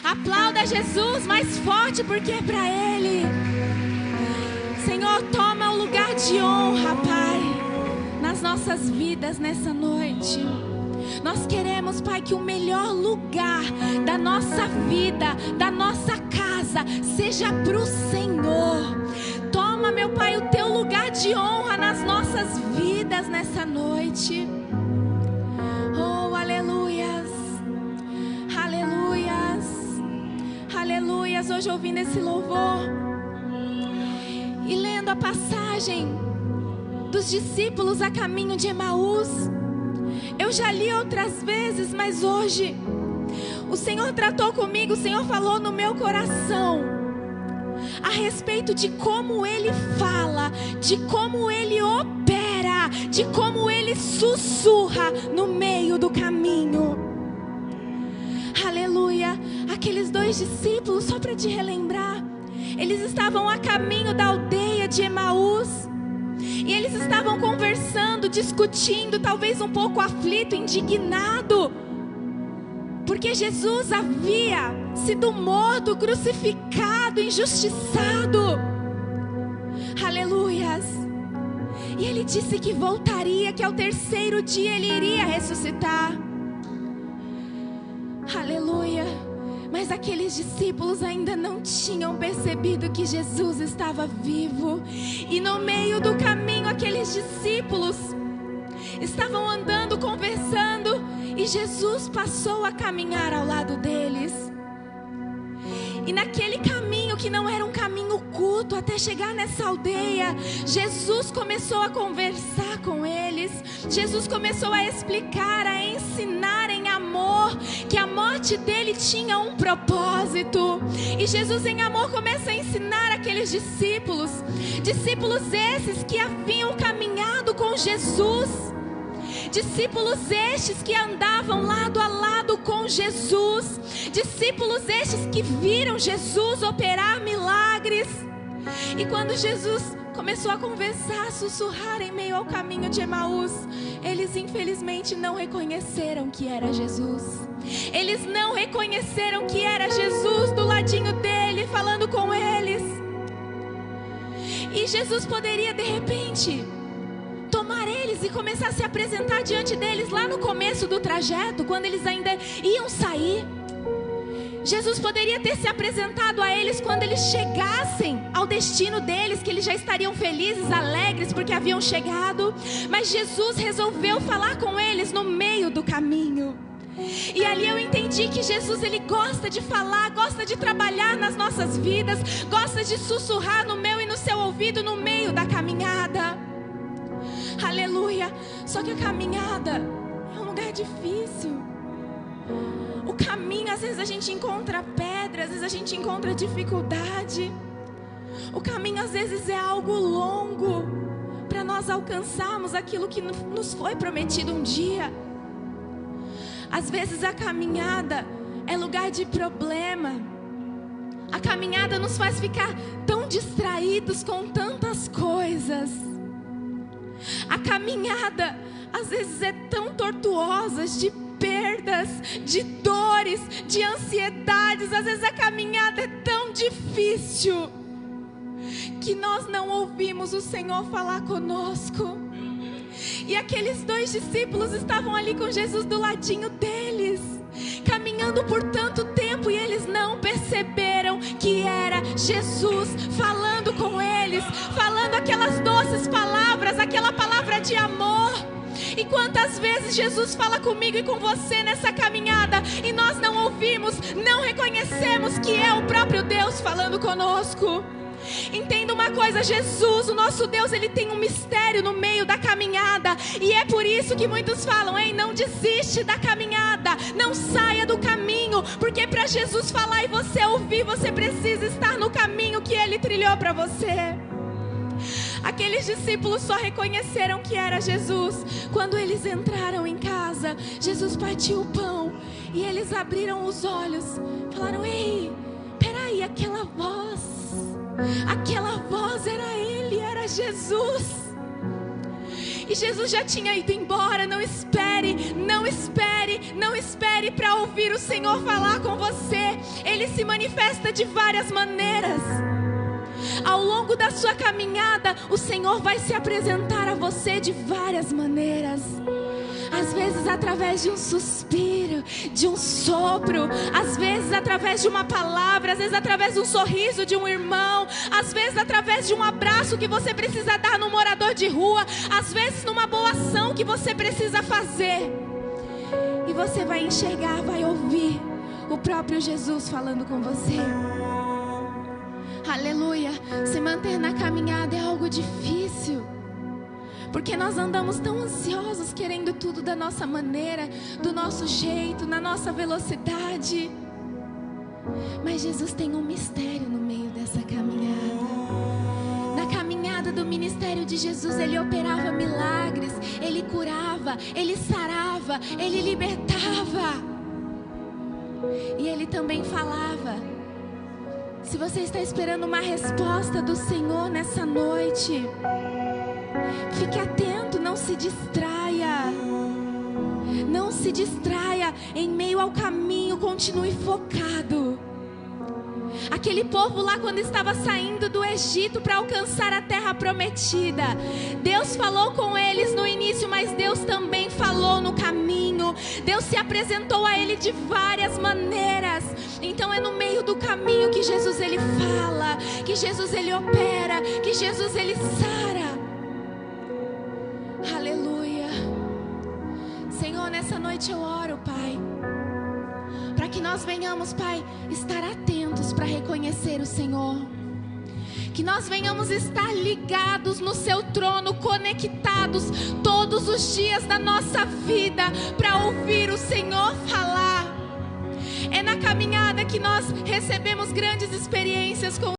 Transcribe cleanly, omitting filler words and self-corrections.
Aplauda Jesus mais forte, porque é para Ele. Senhor, toma o lugar de honra, Pai, nas nossas vidas nessa noite. Nós queremos, Pai, que o melhor lugar da nossa vida, da nossa casa, seja para o Senhor. Toma, meu Pai, o teu lugar de honra nas nossas vidas nessa noite. Oh, aleluias, aleluias, aleluias. Hoje ouvindo esse louvor e lendo a passagem dos discípulos a caminho de Emaús, eu já li outras vezes, mas hoje o Senhor tratou comigo, o Senhor falou no meu coração a respeito de como Ele fala, de como Ele opera, de como Ele sussurra no meio do caminho. Aleluia. Aqueles 2 discípulos, só para te relembrar, eles estavam a caminho da aldeia de Emaús. E eles estavam conversando, discutindo, talvez um pouco aflito, indignado, porque Jesus havia sido morto, crucificado, injustiçado. Aleluias. E ele disse que voltaria, que ao 3º dia ele iria ressuscitar. Aleluia. Mas aqueles discípulos ainda não tinham percebido que Jesus estava vivo. E no meio do caminho, aqueles discípulos estavam andando, conversando, e Jesus passou a caminhar ao lado deles. E naquele caminho, que não era um caminho curto, até chegar nessa aldeia, Jesus começou a conversar com eles. Jesus começou a explicar, a ensinar em amor, que a morte dele tinha um propósito. E Jesus em amor começa a ensinar aqueles discípulos, discípulos esses que haviam caminhado com Jesus, discípulos estes que andavam lado a lado com Jesus, discípulos estes que viram Jesus operar milagres. E quando Jesus começou a conversar, a sussurrar em meio ao caminho de Emaús, eles infelizmente não reconheceram que era Jesus. Eles não reconheceram que era Jesus do ladinho dele, falando com eles. E Jesus poderia de repente tomar eles e começar a se apresentar diante deles lá no começo do trajeto, quando eles ainda iam sair. Jesus poderia ter se apresentado a eles quando eles chegassem ao destino deles, que eles já estariam felizes, alegres, porque haviam chegado. Mas Jesus resolveu falar com eles no meio do caminho. E ali eu entendi que Jesus, ele gosta de falar, gosta de trabalhar nas nossas vidas, gosta de sussurrar no meu e no seu ouvido no meio da caminhada. Aleluia. Só que a caminhada é um lugar difícil. O caminho, às vezes a gente encontra pedras, às vezes a gente encontra dificuldade. O caminho às vezes é algo longo para nós alcançarmos aquilo que nos foi prometido um dia. Às vezes a caminhada é lugar de problema. A caminhada nos faz ficar tão distraídos com tantas coisas. A caminhada às vezes é tão tortuosa, de perdas, de dores, de ansiedades. Às vezes a caminhada é tão difícil que nós não ouvimos o Senhor falar conosco. E aqueles 2 discípulos estavam ali com Jesus do ladinho deles, caminhando por tanto tempo, e eles não perceberam que era Jesus falando com eles, falando aquelas doces palavras, aquela palavra de amor. E quantas vezes Jesus fala comigo e com você nessa caminhada, e nós não ouvimos, não reconhecemos que é o próprio Deus falando conosco. Entenda uma coisa, Jesus, o nosso Deus, ele tem um mistério no meio da caminhada. E é por isso que muitos falam: ei, não desiste da caminhada, não saia do caminho, porque para Jesus falar e você ouvir, você precisa estar no caminho que ele trilhou para você. Aqueles discípulos só reconheceram que era Jesus quando eles entraram em casa. Jesus partiu o pão e eles abriram os olhos, falaram: ei, peraí, aquela voz era ele, era Jesus. E Jesus já tinha ido embora. Não espere para ouvir o Senhor falar com você. Ele Ele se manifesta de várias maneiras. Ao longo da sua caminhada, o Senhor vai se apresentar a você de várias maneiras. Às vezes através de um suspiro, de um sopro, às vezes através de uma palavra, às vezes através de um sorriso de um irmão, às vezes através de um abraço que você precisa dar num morador de rua, às vezes numa boa ação que você precisa fazer. E você vai enxergar, vai ouvir o próprio Jesus falando com você. Aleluia. Se manter na caminhada é algo difícil, porque nós andamos tão ansiosos, querendo tudo da nossa maneira, do nosso jeito, na nossa velocidade. Mas Jesus tem um mistério no meio dessa caminhada. Na caminhada do ministério de Jesus, Ele operava milagres, Ele curava, Ele sarava, Ele libertava. E Ele também falava. Se você está esperando uma resposta do Senhor nessa noite, fique atento, não se distraia. Não se distraia em meio ao caminho, continue focado. Aquele povo lá, quando estava saindo do Egito para alcançar a terra prometida, Deus falou com eles no início, mas Deus também falou no caminho. Deus se apresentou a ele de várias maneiras. Então é no meio do caminho que Jesus ele fala, que Jesus ele opera, que Jesus ele sara. Aleluia. Senhor, nessa noite eu oro, Pai, para que nós venhamos, Pai, estar atentos para reconhecer o Senhor. Que nós venhamos estar ligados no Seu trono, conectados todos os dias da nossa vida para ouvir o Senhor falar. É na caminhada que nós recebemos grandes experiências com